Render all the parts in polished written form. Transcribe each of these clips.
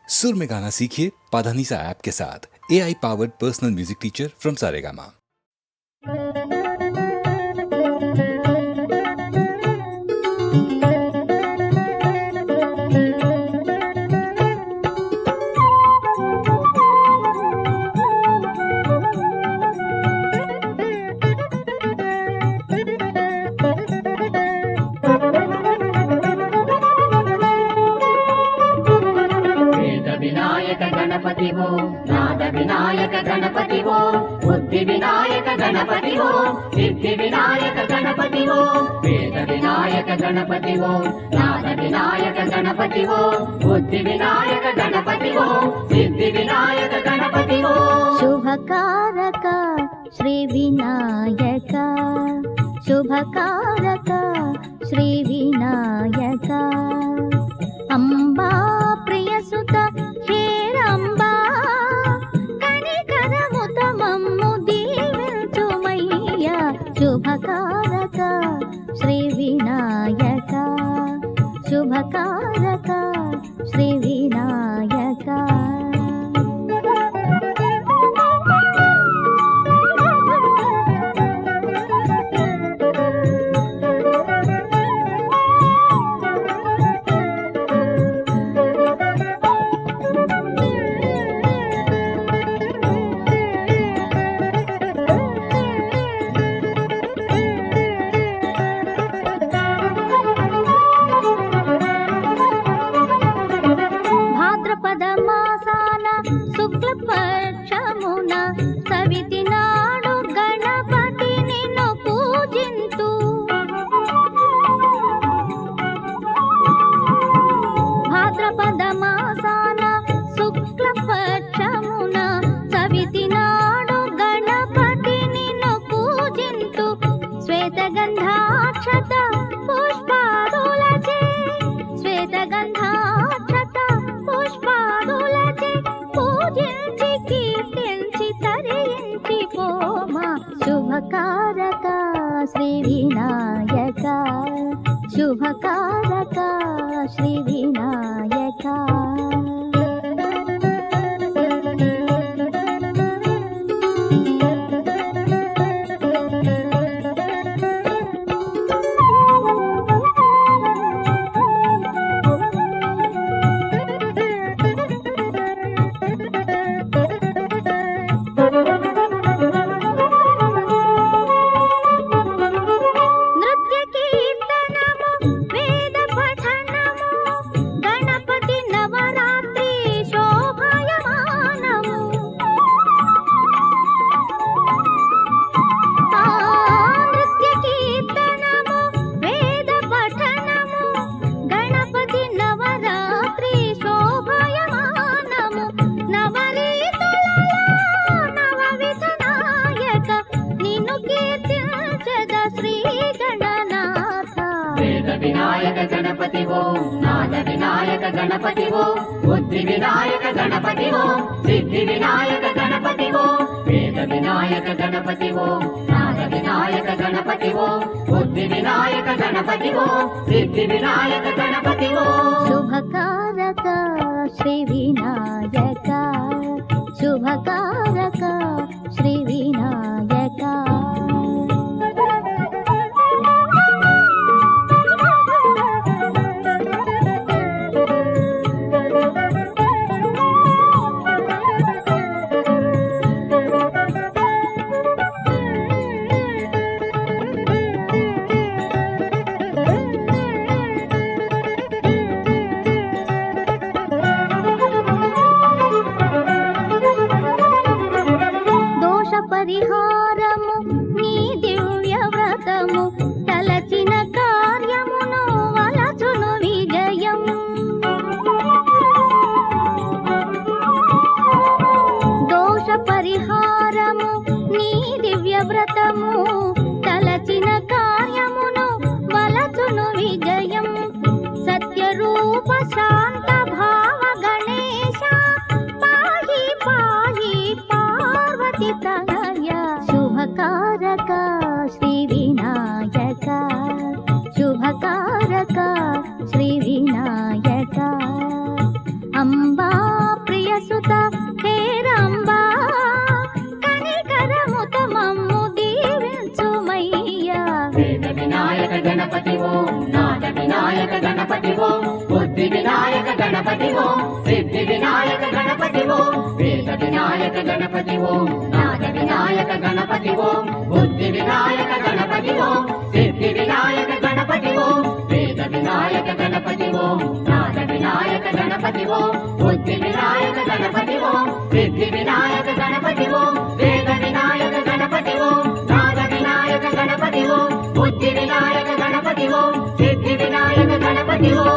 सुर में गाना सीखिए पाधानीसा ऐप के साथ। AI powered personal music teacher from Saregama. Ganpati वो नाद विनायक गणपति वो बुद्धि विनायक गणपति वो सिद्धि विनायक गणपति वो वेद विनायक गणपति वो नाद विनायक गणपति वो बुद्धि विनायक गणपति वो सिद्धि विनायक गणपति वो शुभकारक श्री विनायक शुभकारक श्री विनायक अंबा प्रियसुत हेरंबा कणिकरमुत मम्मु दीविंचुमय्या शुभकारक श्री विनायक शुभकारक श्री विनायक శుక్లపక్షమున సవితి నాడు గణపతి నిన్ను పూజింతు భాద్రపద మాసాన శుక్లపక్షమున సవితి నాడు గణపతి నిన్ను పూజింతు శ్వేతగంధాక్షత పుష్పాదులచే శ్వేతగంధాక్షత పుష్పాదులచే పూజించి కీర్తించి తరించి పోమా శుభకారక శ్రీ వినాయక శుభకారక శ్రీ వినాయక विनायक गणपति वो नाद विनायक गणपति वो बुद्धि विनायक गणपति वो सिद्धि विनायक गणपति वो वेद विनायक गणपति वो नाद विनायक गणपति वो बुद्धि विनायक गणपति वो सिद्धि विनायक गणपति वो शुभकारक श्री विनायक शुभकारक श्री विनायक పరిహారము నీ దివ్య వ్రతము తలచిన కార్యమును వలచును విజయం దోష పరిహారము నీ దివ్య వ్రతము తలచిన కార్యమును వలచును విజయం సత్యరూప శాంత భావ గణేశ పాహి పాహి పార్వతి తనయ शुभकारक श्री विनायक शुभकारक श्री विनायक अंबा సుత హేరంబా కనికరముతో మమ్ము దీవించుమయ్యా. వేద వినాయక గణపతి ఓం నాద వినాయక గణపతి ఓం బుద్ధి వినాయక గణపతి ఓం సిద్ధి వినాయక గణపతి ఓం వేద వినాయక గణపతి ఓం నాద వినాయక గణపతి ఓం బుద్ధి వినాయక గణపతి ఓం సిద్ధి వినాయక గణపతి ఓం వేద వినాయక గణపతి ఓం నాద వినాయక గణపతి ఓం బుద్ధి వినాయక గణపతి ఓం సిద్ధి వినాయక గణపతి ఓం వేద వినాయక గణపతి ఓం నాద వినాయక గణపతి ఓం బుద్ధి వినాయక గణపతి ఓం సిద్ధి వినాయక గణపతి ఓం.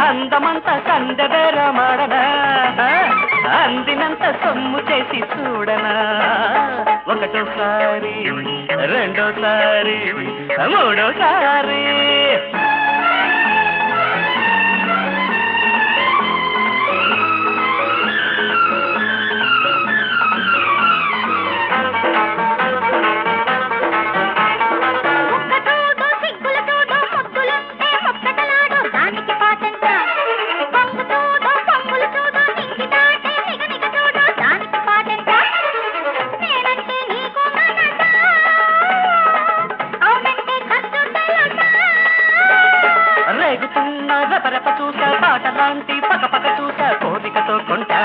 అందమంతా సందెర మాడనా అందినంత సొమ్ము చేసి చూడనా ఒకటోసారి రెండోసారి మూడోసారి రెపరెప చూసా పాటలాంటి పక్క పక్క చూసా కోరికతో కొంటా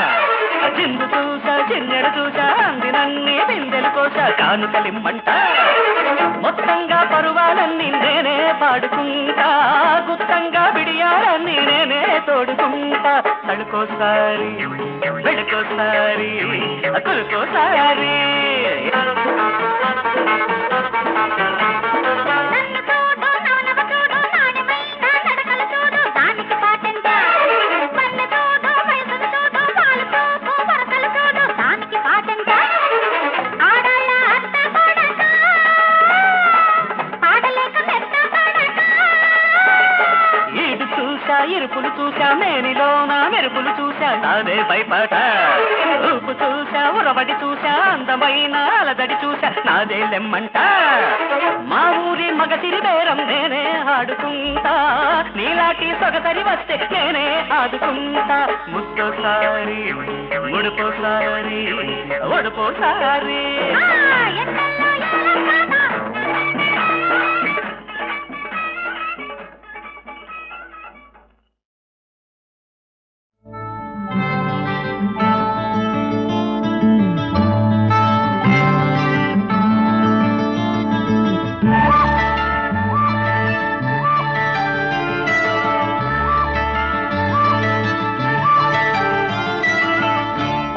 చిందు చూసా చిన్నెడు చూసా అందినన్ని బిందెలు కోసా కానుకలిమ్మంట మొత్తంగా పరువాలన్నీ నేనే పాడుకుంటా గుత్తంగా బిడియాలన్నీ నేనే తోడుకుంటా తడుకోసారి వెడుకోసారి అకులుకోసారి ఇరుపులు చూసా మేనిలోన మెరుపులు చూసా నాదే భయపట ఊపు చూసా ఉరబడి చూసా అందమైన అలదడి చూసా నాదే లెమ్మంట మా ఊరి మగసిరి బేరం నేనే ఆడుకుంటా నీలాంటి సొగసరి వస్తే నేనే ఆదుకుంటా ముద్దోసారి ముడుపోసారి ఒడుపోసారి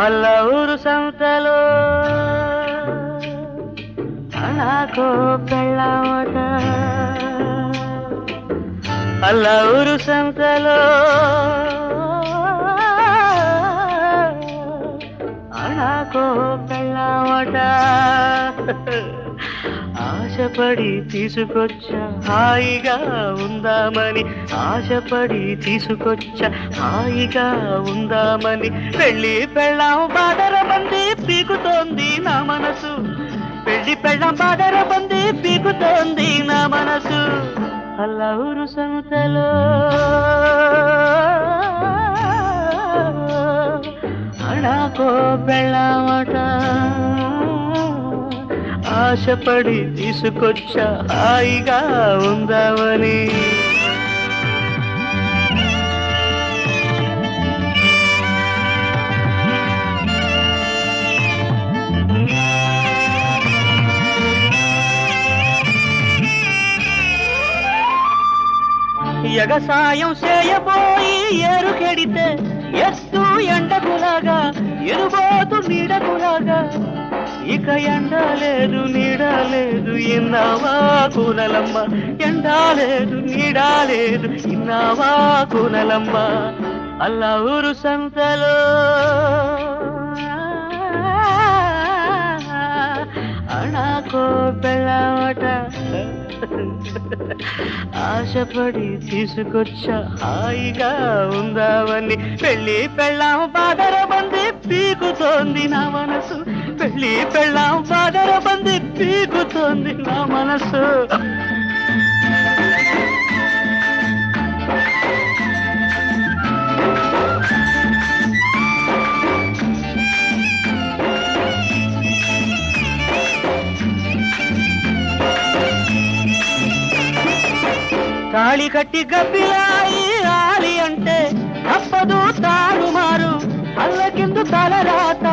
అలా ఊరు సంతలో అలాగో పెళ్ళామట అలా ఊరు సంతలో అలాగో పెళ్ళామట ఆశపడి తీసుకొచ్చా హాయిగా ఉందామని ఆశపడి తీసుకొచ్చా హాయిగా ఉందామని పెళ్లి పెళ్ళాం బాదర బంది పీకుతోంది నా మనసు పెళ్లి పెళ్ళాం బాదర బంది పీకుతోంది నా మనసు అలా ఊరు సంతలో అడాకో పెళ్ళామట ఆశపడి తీసుకొచ్చా హాయిగా ఉందామని ఎగసాయం చేయబోయి ఏరుకెడితే ఎత్తు ఎండకులాగా ఎరుబోతు నీడకులాగా ఇక ఎండ లేదు నీడ లేదు ఇన్నావా కూనలమ్మ ఎండ లేదు నీడ లేదు ఇన్నావా కూనలమ్మ అల్లా ఊరు సంతలో అణాకో బెల్లమట ఆశపడి తీసుకొచ్చా హాయిగా ఉందావని పెళ్ళి పెళ్ళాం బాదర బంది పీకుతోంది నా మనసు పెళ్ళి పెళ్ళాం బాదర బంది పీకుతోంది నా మనసు తాళి కట్టి గబ్బిలాయి ఆలి అంటే తప్పదు తారుమారు అల్లకిందు తలరాత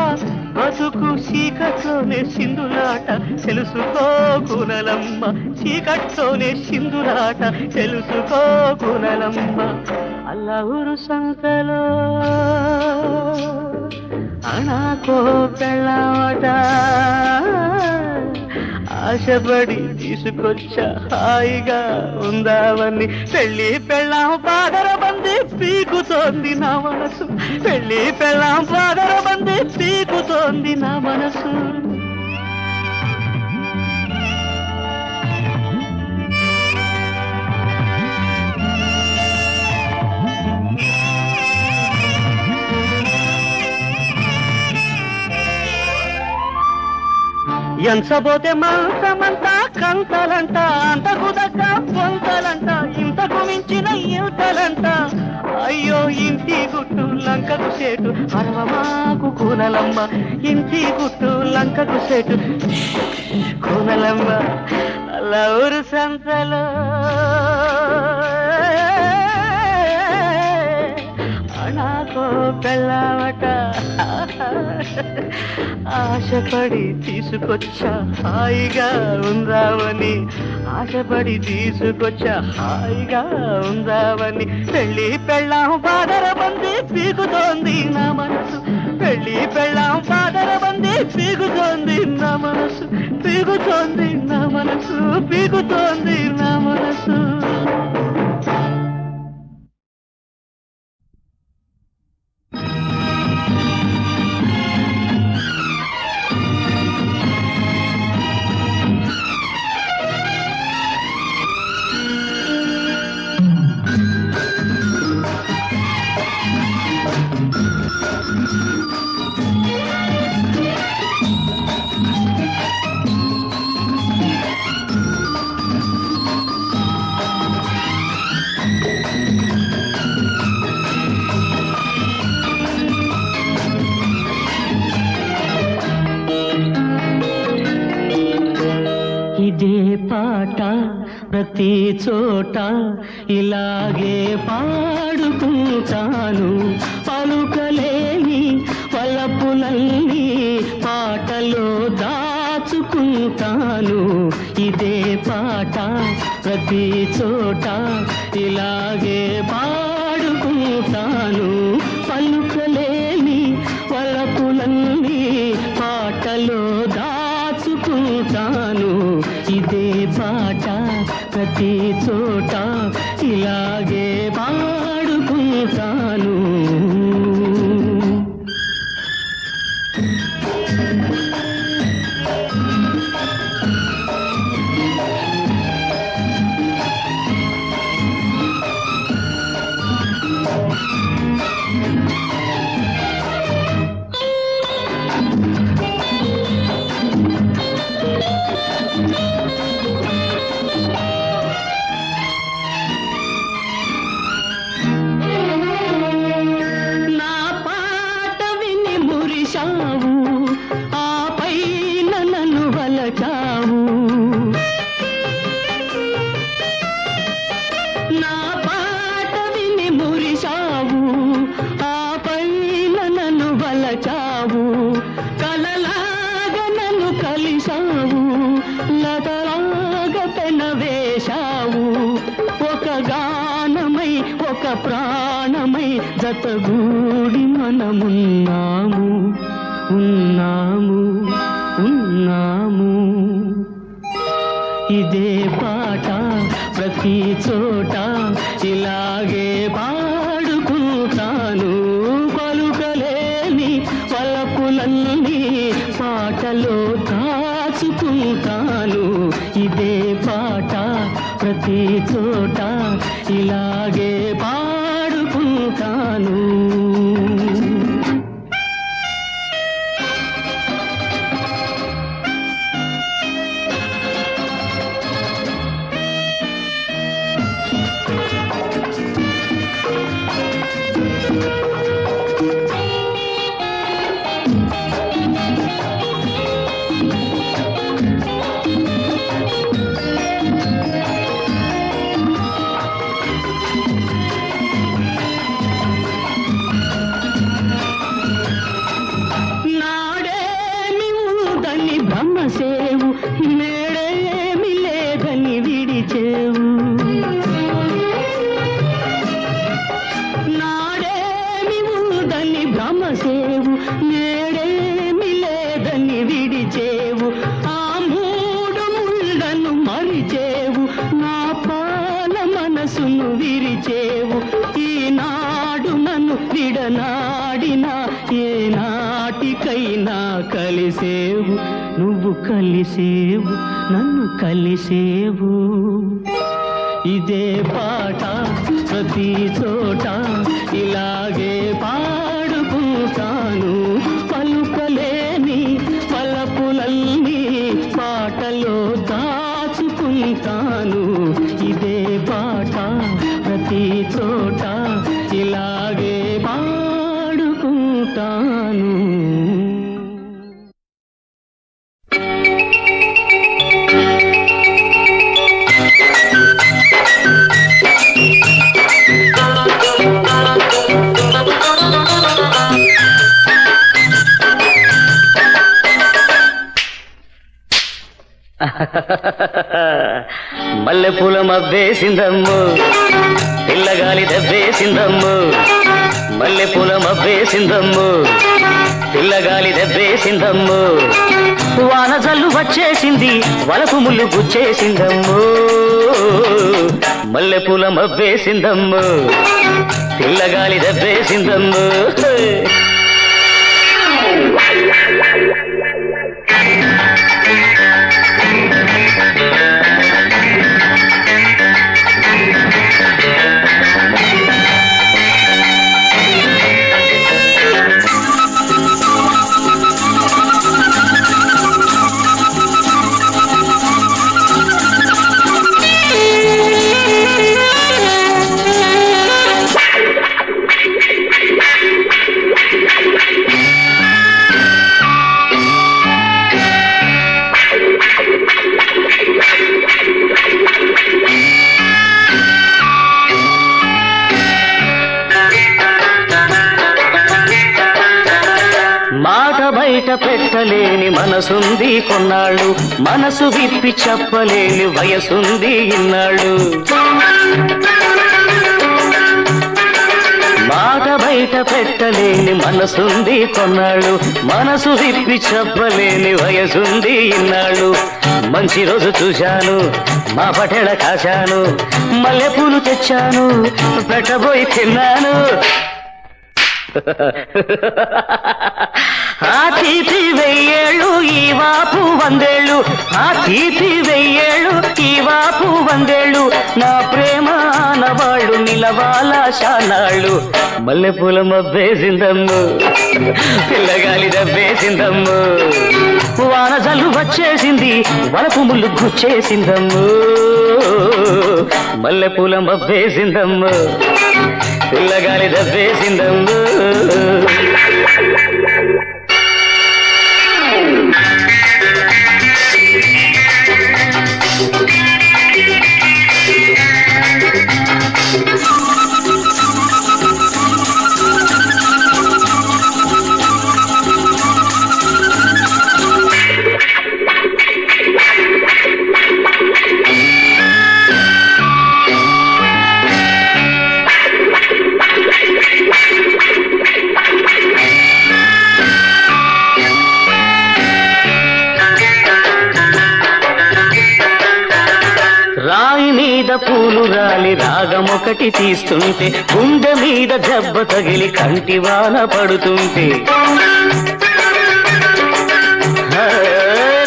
బతుకు చీకట్లోనే సింధులాట తెలుసుకో కూనలమ్మ చీకట్లోనే సింధులాట తెలుసుకో కూనలమ్మ అల్లా ఊరు సంతలో అణాకో బెల్లమట ఆశపడి తీసుకొచ్చా హాయిగా ఉందావని పెళ్ళి పెళ్ళాం బాదర బంది పీకుతోంది నా మనసు పెళ్ళి పెళ్ళాం బాదర బంది పీకుతోంది నా మనసు ఎంచబోతే మంచమంతా కంతలంట అంతకు దగ్గ పొంతలంట ఇంతకు మించిన ఇంతలంట అయ్యో ఇంటి గుట్టు లంకకు సేటు అరవమాకు కూనలమ్మ ఇంటి గుట్టు లంకకు సేటు కూనలమ్మ అలా ఊరు సంతలో అణాకో బెల్లమట ఆశపడి తీసుకొచ్చా హాయిగా ఉందావని ఆశపడి తీసుకొచ్చా హాయిగా ఉందావని పెళ్ళి పెళ్ళాం బాదర బంది పీకుతోంది నా మనసు పెళ్ళి పెళ్ళాం బాదర బంది పీకుతోంది నా మనసు పీకుతోంది నా మనసు పీకుతోంది నా మనసు ఇదే పాట ప్రతి చోట ఇలాగే పాడుకుంటాను పలుకలేని వలపులన్నీ పాటలో దాచుకుంటాను ఇదే పాట ప్రతి చోట ఇలాగే పాడుకుంటాను పలుకలేని వలపులన్నీ పాటలో దాచుకుంటాను ఇదే పాట ప్రతి చోట ఇలాగే పాడుకుంటాను ఒక ప్రాణమై జతగూడి మనమున్నాము ఉన్నాము ఉన్నాము ఇదే పాట ప్రతి చోట ఇలాగే పాడుకుంటాను పలుకలేని పలపులన్నీ పాటలో దాచుకుంటాను ఇదే పాట ప్రతి చోట ఇలాగే పాడుకుంటాను బ్రహ్మసేవు నేడేమి లేదని విడిచేవు నాడేమి ఉందని బ్రహ్మసేవు నేడేమి లేదని విడిచేవు ఆ మూడు ముళ్ళను మరిచేవు నా పాల మనసును విరిచేవు ఈనాడు నన్ను విడనాడినా ఏనాటికైనా కలిసేవు నువ్వు కలిసేవు నన్ను కలిసేవు ఇదే పాట ప్రతి చోట ఇలాగే పాడుకుంటాను పలుకలేని పలపులన్నీ పాటలో దాచుకుంటాను ఇదే పాట ప్రతి చోట ఇలాగే పాడుకుంటాను మల్లెపూల మబ్బేసిందమ్ము పిల్లగాలి దెబ్బేసిందమ్ము మల్లెపూల మబ్బేసిందమ్ము పిల్లగాలి దెబ్బేసిందమ్ము వాన జల్లు వచ్చేసింది వలపు ముళ్ళు గుచ్చేసిందమ్ము మల్లెపూల మబ్బేసిందమ్ము పిల్లగాలి దెబ్బేసిందమ్ము బయట పెట్టలేని మనసుంది కొన్నాళ్ళు మనసు విప్పి చెప్పలేని వయసుంది ఇన్నాళ్ళు మాట బయట పెట్టలేని మనసుంది కొన్నాళ్ళు మనసు విప్పి చెప్పలేని వయసుంది ఇన్నాళ్ళు మంచి రోజు చూశాను మా పటేళ కాశాను మల్లెపూలు తెచ్చాను పెట్టబోయి తిన్నాను ఆ తీపి వెయ్యేళ్ళు ఈ వాపు వందేళ్ళు ఆ తీపి వెయ్యేళ్ళు ఈ వాపు వందేళ్ళు నా ప్రేమ ఆనవాళ్ళు నిలవాల శానాళ్ళు మల్లెపూల మబ్బేసిందమ్ము పిల్లగాలి దబ్బేసిందమ్ము వాన జల్లు వచ్చేసింది వలపు ముళ్ళు గుచ్చేసిందమ్ము మల్లెపూల మబ్బేసిందమ్ము పిల్లగాలి దబ్బేసిందమ్ము పూలు రాలి రాగమొకటి తీస్తుంటే గుండె మీద దెబ్బ తగిలి కంటివాన పడుతుంటే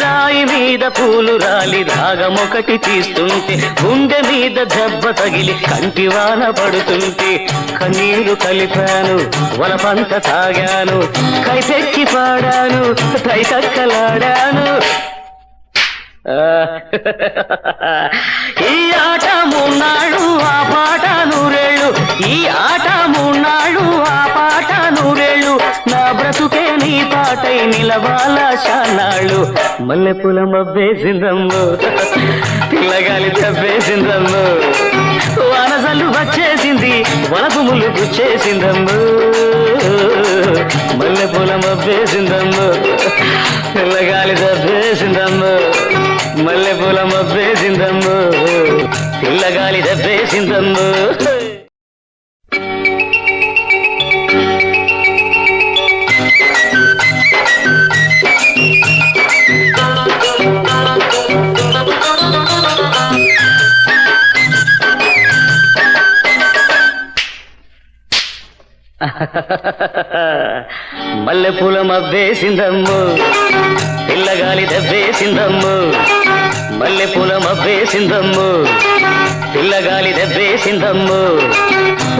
రాయి మీద పూలు రాలి రాగమొకటి తీస్తుంటే గుండె మీద దెబ్బ తగిలి కంటివాన పడుతుంటే కన్నీరు కలిపాను వలపంత తాగాను కైపెక్కి పాడాను తైతక్కలాడాను ఈ ఆట మూన్నాళ్ళు ఆ పాట నూరేళ్ళు ఈ ఆట మూన్నాళ్ళు ఆ పాట నూరేళ్ళు నా బ్రతుకే నీ పాటై నిలవాల శానాళ్ళు మల్లెపూల మబ్బేసిందమ్ము పిల్లగాలి తప్పేసిందమ్ము వానసల్లు వచ్చేసింది వలపు ముళ్ళు గుచ్చేసిందమ్ము మల్లెపూల మబ్బేసిందమ్ము పిల్లగాలి తప్పేసిందమ్ము మల్లెపూల మబ్బేసిందమ్ము పిల్లగాలి దబ్బేసిందమ్ము మల్లెపూల మబ్బేసిందమ్ము పిల్లగాలి దబ్బేసిందమ్ము మల్లెపూల మబ్బేసిందమ్ము పిల్లగాలి దబ్బేసిందమ్ము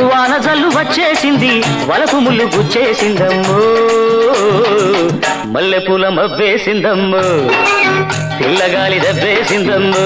వాన జల్లు వచ్చేసింది వలపు ముళ్ళు గుచ్చేసిందమ్ము మల్లెపూల మబ్బేసిందమ్ము పిల్లగాలి దబ్బేసిందమ్ము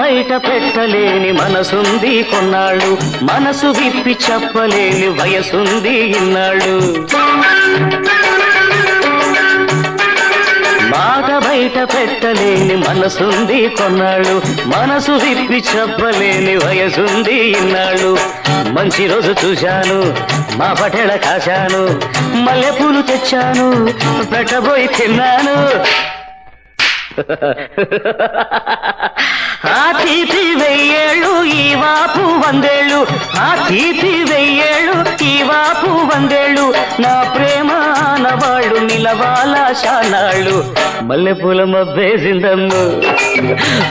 బయట పెట్టలేని మనసుంది కొన్నాళ్ళు మనసు విప్పి చెప్పలేని వయసుంది ఇన్నాళ్ళు మాట బయట పెట్టలేని మనసుంది కొన్నాళ్ళు మనసు విప్పి చెప్పలేని వయసుంది ఇన్నాళ్ళు మంచి రోజు చూశాను మా పటేళ కాశాను మల్లెపూలు తెచ్చాను పెట్టబోయి తిన్నాను ఆ తీపి వెయ్యేళ్ళు ఈ వాపు వందేళ్ళు ఆ తీపి వెయ్యేళ్ళు ఈ వాపు వందేళ్ళు నా ప్రేమ ఆనవాళ్ళు నిలవాల శానాళ్ళు మల్లెపూల మబ్బేసిందమ్ము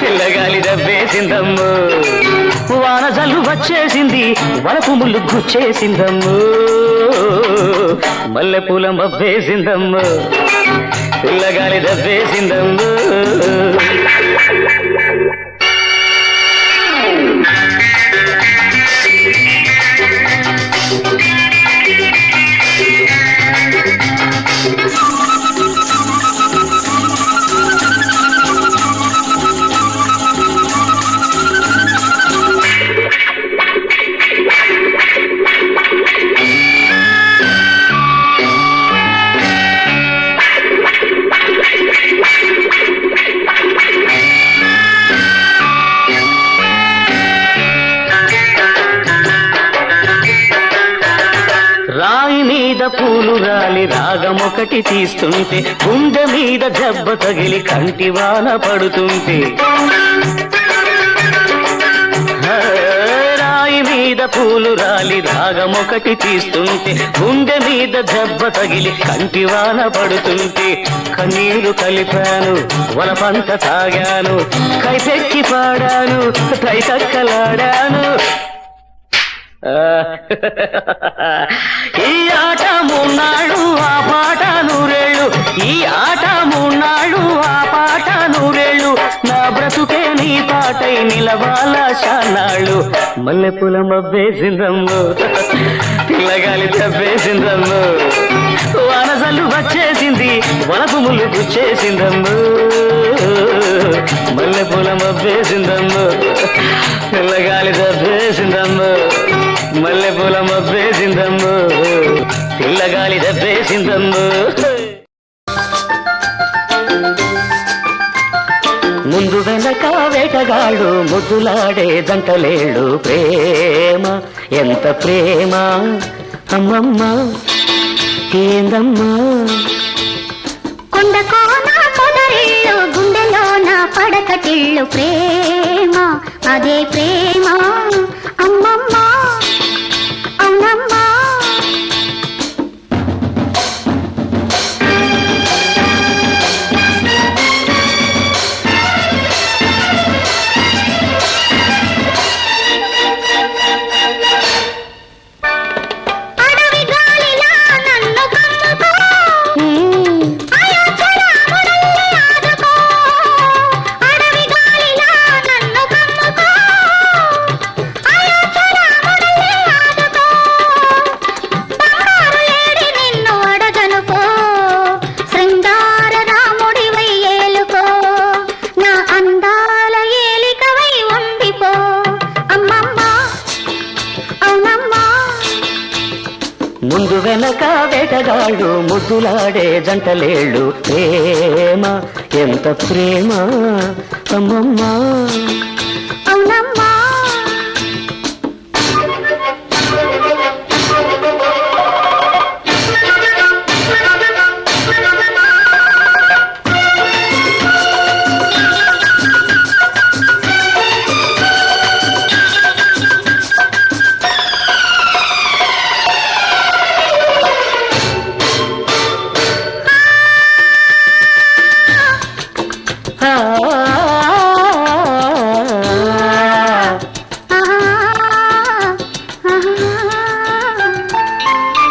పిల్లగాలి దబ్బేసిందమ్ము వాన జల్లు వచ్చేసింది వలపు ముళ్ళు గుచ్చేసిందమ్ము మల్లెపూల మబ్బేసిందమ్ము పిల్లగాలి దబ్బేసిందమ్ము రాయి మీద పూలు రాలి రాగమొకటి తీస్తుంటే గుండె మీద దెబ్బ తగిలి కంటివాన పడుతుంటే రాయి మీద పూలు రాలి రాగమొకటి తీస్తుంటే గుండె మీద దెబ్బ తగిలి కంటివాన పడుతుంటే కన్నీరు కలిపాను వలపంత తాగాను కైపెక్కి పాడాను తైతక్కలాడాను ఈ ఆట మూన్నాళ్ళు ఆ పాట నూరేళ్ళు ఈ ఆట మూన్నాళ్ళు ఆ పాట నూరేళ్ళు నా బ్రతుకే నీ పాటై నిలవాల శానాళ్ళు మల్లెపూల మబ్బేసిందమ్ము పిల్లగాలి తప్పేసిందమ్ము వానసల్లు వచ్చేసింది వలపు ముళ్ళు గుచ్చేసిందమ్ము మల్లె పూల మబ్బేసిందమ్మో పిల్లగాలి దబ్బేసిందమ్మో మల్లె పూల మబ్బేసిందమ్మో పిల్లగాలి దబ్బేసిందమ్మో ముందు వెనక వేటగాడు ముద్దులాడే జంటలేళ్ళు ప్రేమ ఎంత ప్రేమ అమ్మమ్మ ఏందమ్మా కొండ కోన పొదరిల్లు గుండెలోన పడకటిల్లు ప్రేమ అదే ప్రేమ అమ్మమ్మ అవునమ్మా ముందు వెనక వేటగాడు ముద్దులాడే జంటలేళ్ళు ప్రేమ ఎంత ప్రేమ అమ్మమ్మ అవునమ్మా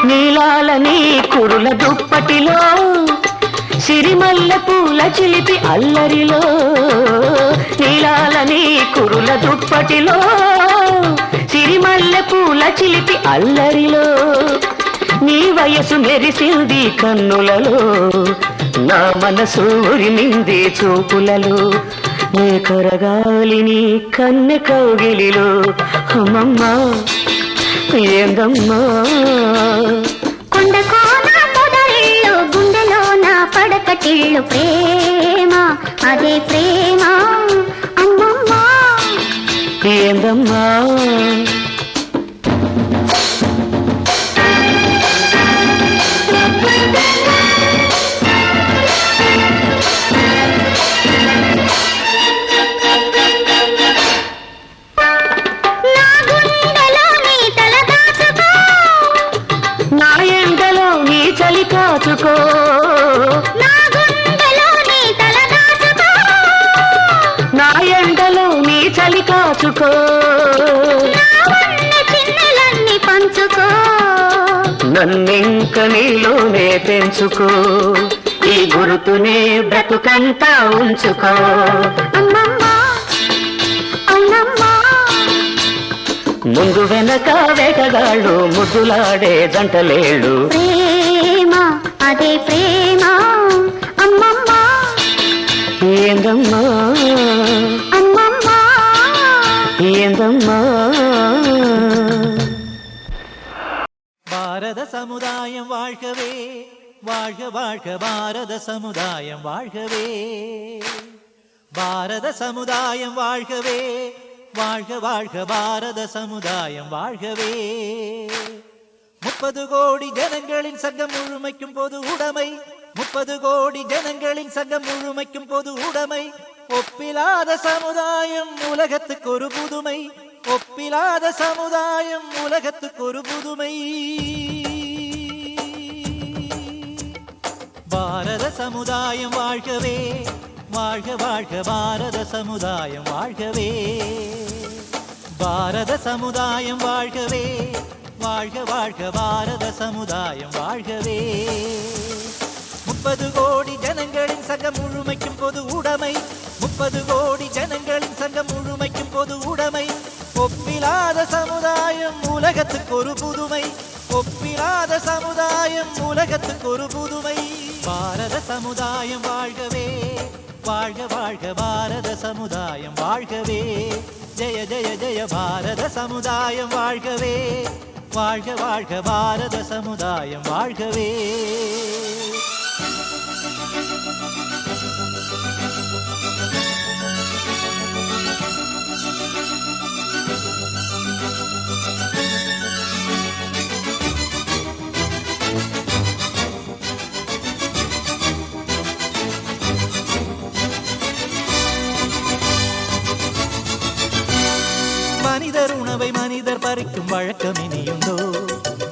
నీలాలని కురుల దుప్పటిలో సిరిమల్లె పూల చిలిపి అల్లరిలో నీలాలని కురుల దుప్పటిలో సిరిమల్లె పూల చిలిపి అల్లరిలో నీ వయసు మెరిసింది కన్నులలో నా మనసు ఉరిమింది చూపులలో నే కరగాలి నీ కన్నె కౌగిలిలో అమ్మమ్మ ఏందమ్మా కొండ కోన పొదరిల్లు గుండెలోన పడకటిల్లు ప్రేమ అదే ప్రేమ అమ్మమ్మ ఏందమ్మా కాచుకో నా గుండెలో నీ తల దాచుకో నా ఎండలో నీ చలి కాచుకో చిన్నెలన్నీ పంచుకో నన్నింక నీలోనే పెంచుకో ఈ గురుతునే బ్రతుకంతా ఉంచుకో అమ్మమ్మ అవునమ్మా ముందు వెనక వేటగాళ్ళు ముద్దులాడే జంటలేళ్ళు ప్రేమ అదే ప్రేమ అమ్మమ్మ ఏందమ్మా అమ్మమ్మ ఏందమ్మా பாரத சமுதாயம் வாழ்கவே வாழ்க வாழ்க பாரத சமுதாயம் வாழ்கவே பாரத சமுதாயம் வாழ்கவே வாழ்க வாழ்க பாரத சமுதாயம் வாழ்கவே 30 கோடி ஜனங்களின் சங்கம் முழுமைக்கும் பொது உடைமை 30 கோடி ஜனங்களின் சங்கம் முழுமைக்கும் பொது உடைமை ஒப்பிலாத சமுதாயம் உலகத்துக்கு ஒரு புதுமை ஒப்பிலாத சமுதாயம் உலகத்துக்கு ஒரு புதுமை பாரத சமுதாயம் வாழ்கவே வாழ்க வாழ்க பாரத சமுதாயம் வாழ்கவே பாரத சமுதாயம் வாழ்கவே வாழ்க வாழ்க பாரத சமுதாயம் வாழ்கவே 30 கோடி ஜனங்களின் சங்கம் முழுமைக்கும் பொது உடைமை 30 கோடி ஜனங்களின் சங்கம் முழுமைக்கும் பொது உடைமை ஒப்பிலாத சமுதாயம் உலகத்துக்கு ஒரு புதுமை ஒப்பிலாத சமுதாயம் உலகத்துக்கு ஒரு புதுமை பாரத சமுதாயம் வாழ்கவே வாழ்க வாழ்க பாரத சமுதாயம் வாழ்கவே, ஜெய ஜெய ஜெய பாரத சமுதாயம் வாழ்கவே, வாழ்க வாழ்க பாரத சமுதாயம் வாழ்கவே. மனிதர் உணவை மனிதர் பறிக்கும் வழக்கம் இனியுண்டோ?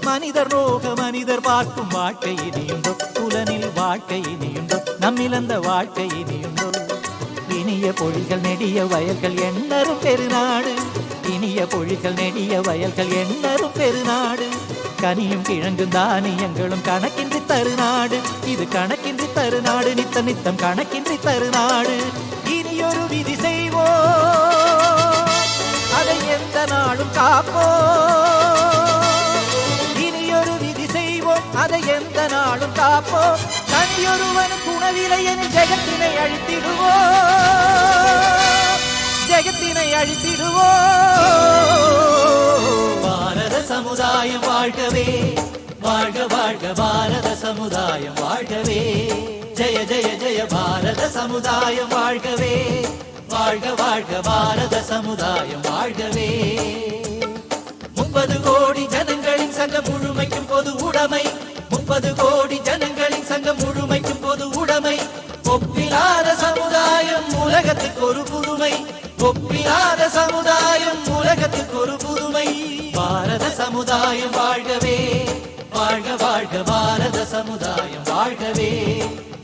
மனிதர் நோக மனிதர் பார்க்கும் வாழ்க்கை இனியுண்டோ? புலனில் வாழ்க்கை இனியுண்டோ? நம்மிழந்த வாழ்க்கை இனியுண்டோ? இனிய பொழிகள் நெடிய வயல்கள் எண்ணரும் பெருநாடு, இனிய பொழிகள் நெடிய வயல்கள் எண்ணரும் பெருநாடு, கனியும் கிழங்கும் தானியங்களும் கணக்கின்றி தருநாடு, இது கணக்கின்றி தருநாடு, நித்த நித்தம் கணக்கின்றி தருநாடு. இனியொரு விதி செய்வோம், அதை எந்த நாளும் காப்போம், இனியொரு விதி செய்வோம், அதை எந்த நாளும் காப்போம். தனியொருவனுக்கு உணவில்லை என ஜெகத்தினை அழித்திடுவோம், ஜெகத்தினை அழித்திடுவோம். பாரத சமுதாயம் வாழ்கவே, வாழ்க வாழ்க பாரத சமுதாயம் வாழ்கவே, ஜெய ஜெய ஜெய பாரத சமுதாயம் வாழ்கவே, வாழ்க வாழ்க பாரத சமுதாயம் வாழ்கவே. 30 கோடி ஜனங்களின் சங்கம் முழுமைக்கும் பொது உடைமை, 30 கோடி ஜனங்களின் சங்கம் முழுமைக்கும் பொது உடைமை, ஒப்பிலாத சமுதாயம் உலகத்துக்கு ஒரு புதுமை, ஒப்பிலாத சமுதாயம் உலகத்துக்கு ஒரு புதுமை. பாரத சமுதாயம் வாழ்கவே, வாழ்க வாழ்க பாரத சமுதாயம் வாழ்கவே,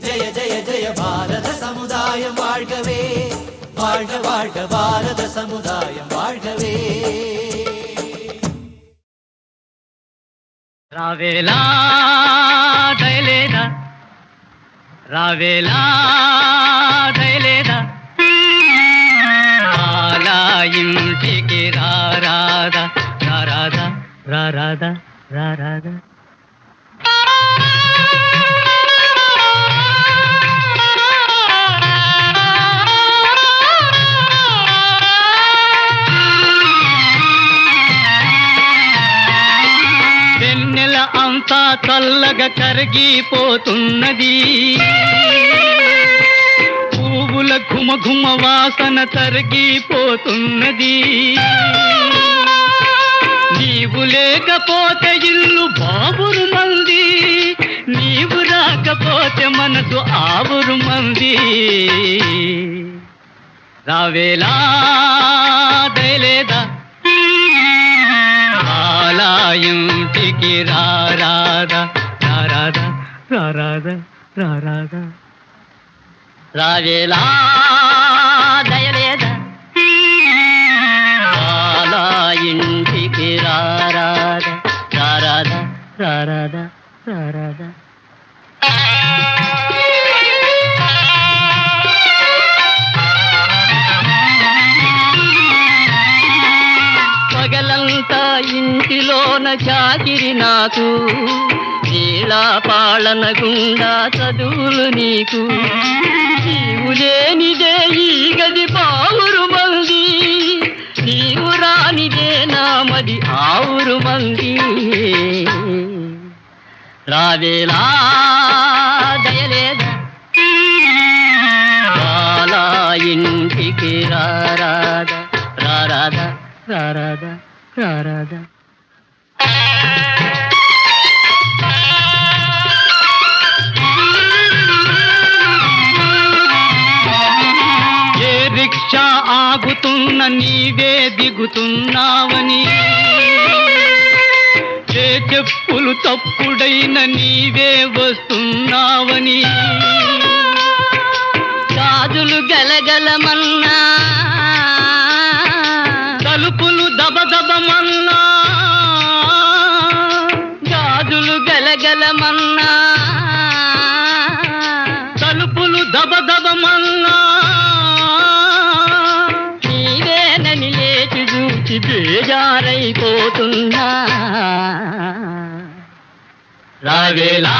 ஜெய ஜெய ஜெய பாரத சமுதாயம் வாழ்கவே, வாழ்க வாழ்க பாரத சமுதாயம் வாழ்கவே. రావేలా దయలేదా, రావేలా దయలేదా, అలా ఇంటికి రారాదా, రారాదా రారాదా రారాదా. వెన్నెల అంతా చల్లగా కరిగిపోతున్నది, పువ్వుల ఘుమ ఘుమ వాసన తరిగిపోతున్నది, నీవు లేకపోతే ఇల్లు బాబురు మంది, నీవు రాకపోతే మనసు ఆవురు మంది. రావేలా దయలేదా, అలా ఇంటికి రారాదా, రారాదా రారాదా రారాదా. రావేలా దయలేదా, అలా ఇంటికి రారాదా, రారాదా రారాదా రారాదా. పగలంతా ఇంటిలోన చాకిరి నాకు, నీలా పాలన గుండా చదువులు నీకు, నీవు లేనిదే ఈ గది పావురు మంది, నీవు రానిదే నా మది ఆవురు మంది. రావేలా దయలేదా, అలా ఇంటికి రారాదా, రారాదా రారాదా రారాదా. ఏ రిక్షా ఆగుతున్న నీవే దిగుతున్నావని, ఏ చెప్పులు తప్పుడైన నీవే వస్తున్నావని, గాజులు గలగలమన్నా తలుపులు దబదబమన్నా, గాజులు గలగలమన్నా తలుపులు దబదబమన్నా, నీవేనని లేచి చూచి బేజారైపోతున్నా. రావేలా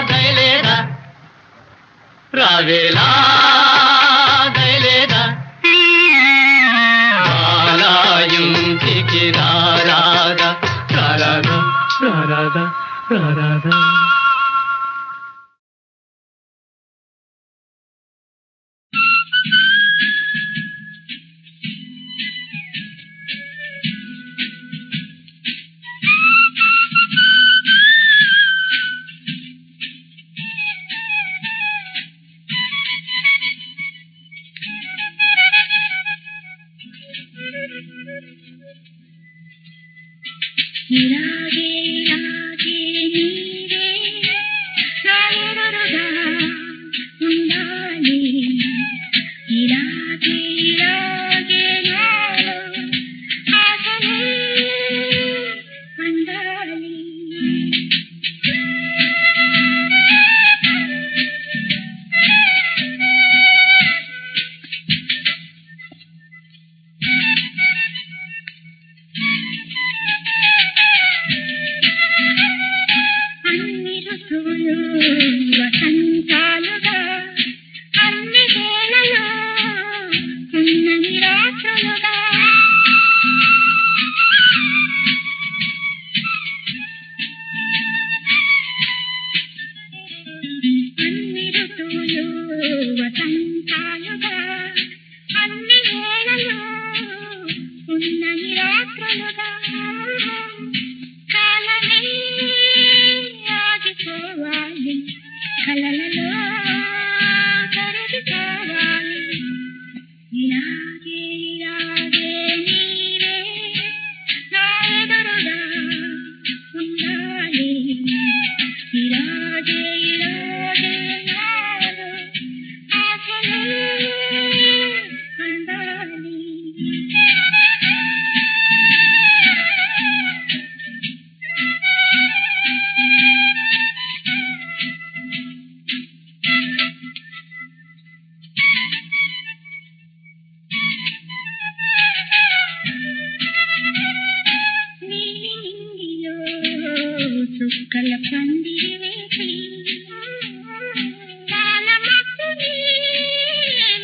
దయలేదా, రావేలా రారాదా ఇలాగే ఇలాగే నీవే నా ఎదురుగా ఉండాలి ఇలాగే ఇలాగే నాలో ఆశలే పండాలి అన్ని ఋతువులు వసంతాలుగా అన్ని వేళలో ఉన్నని రాత్రులుగా అన్ని ఋతువులు వసంతాలుగా అన్ని వేళలో ఉన్నని రాత్రులుగా కాలమే ఆగిపోవాలి కలలలో కరిగిపోవాలి ఇలాగే ఇలాగే నీవే నా ఎదురుగా ఉండాలి ఇలాగే ఇలాగే నాలో ఆశలే పండాలి నీలింగిలో చుక్కల పందిరి వేసి పాలమక్కుని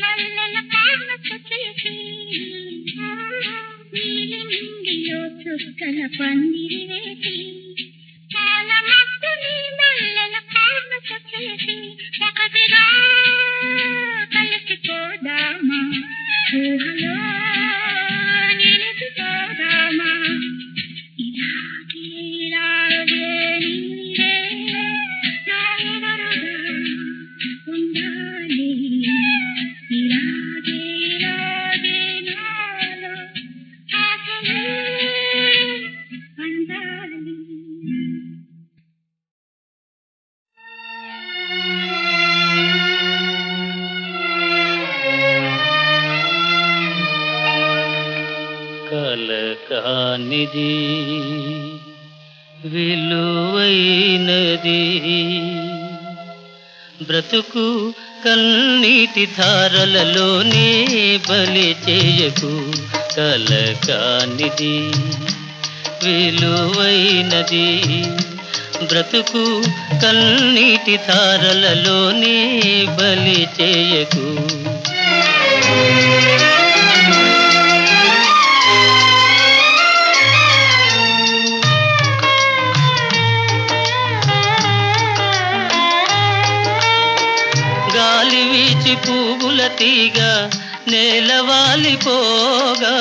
మల్లెల పానపు చేసి నీలింగిలో చుక్కల పందిరి వేసి పాలమక్కుని మల్లెల పానపు చేసి ఒకటిగా కలిసిపోదామా ఊహలో నిలిచిపోదామా ఇలాగే ఇలాగే నీవే నా ఎదురుగా ఉండాలి ఇలాగే ఇలాగే నాలో ఆశలే పండాలి కలకానిది విలువైనది బ్రతుకు కన్నీటి ధారలలోనే బలి చేయకు కలకానిది విలువైనది బ్రతుకు కన్నీటి ధారలలోనే బలి చేయకు గాలి వీచి పువ్వుల తీగ నేలవాలిపోగా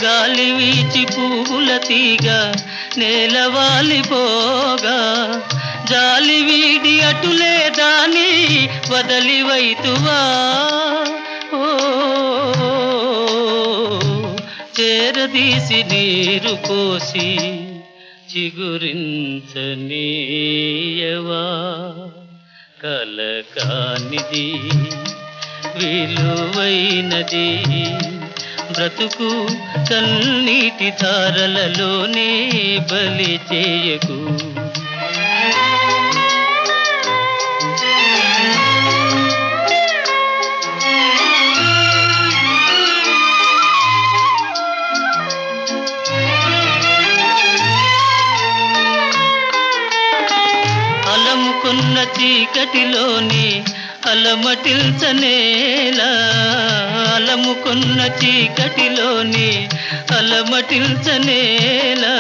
గాలి వీచి పువ్వుల తీగ నేలవాలిపోగా జాలి వీడి అటులే దాని వదలివైతువా ఓ చేరదీసి నీరు పోసి చిగురించనీయవా కలకానిది విలువైనది బ్రతుకు కన్నీటి ధారలలోనే బలి చేయకు అలముకున్న చీకటిలోని అలమటిల్చనేలా అలముకున్న చీకటిలోని అలమటిల్చనేలా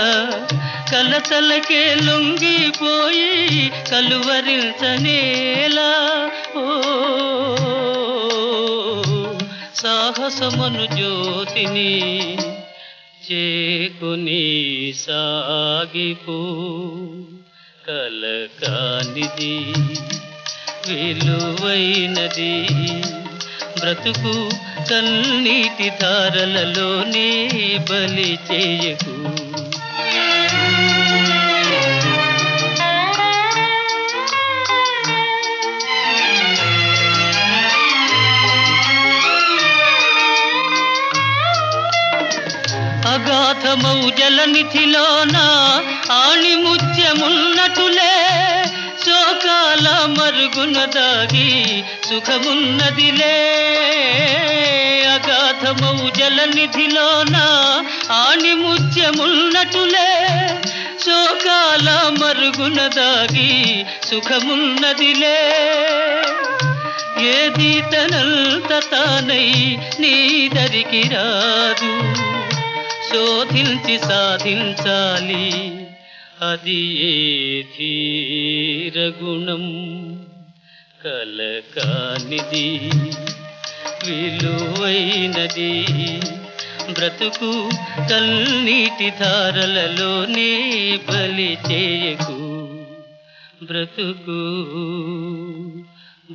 కలతలకే లొంగిపోయి కలువరించనేలా ఓ సాహసమను జ్యోతిని చేకుని సాగిపో కలకానిది విలువైనది బ్రతుకు కన్నీటి ధారలలోనే బలి చేయకు అగాధమౌ జలనిధిలోన ఆణిముత్యమున్నటులే శోకాల మరుగున దాగి సుఖమున్నదిలే అగాధమౌ జలనిధిలోన ఆణిముత్యమున్నటులే శోకాల మరుగున దాగి సుఖమున్నదిలే ఏది తనంత తానై నీదరికి రాదు శోధించి సాధించాలి అది ఏ ధీరగుణం కలకానిది విలువైనది బ్రతుకు కన్నీటి ధారలలోనే బలి చేయకు బ్రతుకు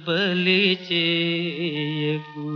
బలి చేయకు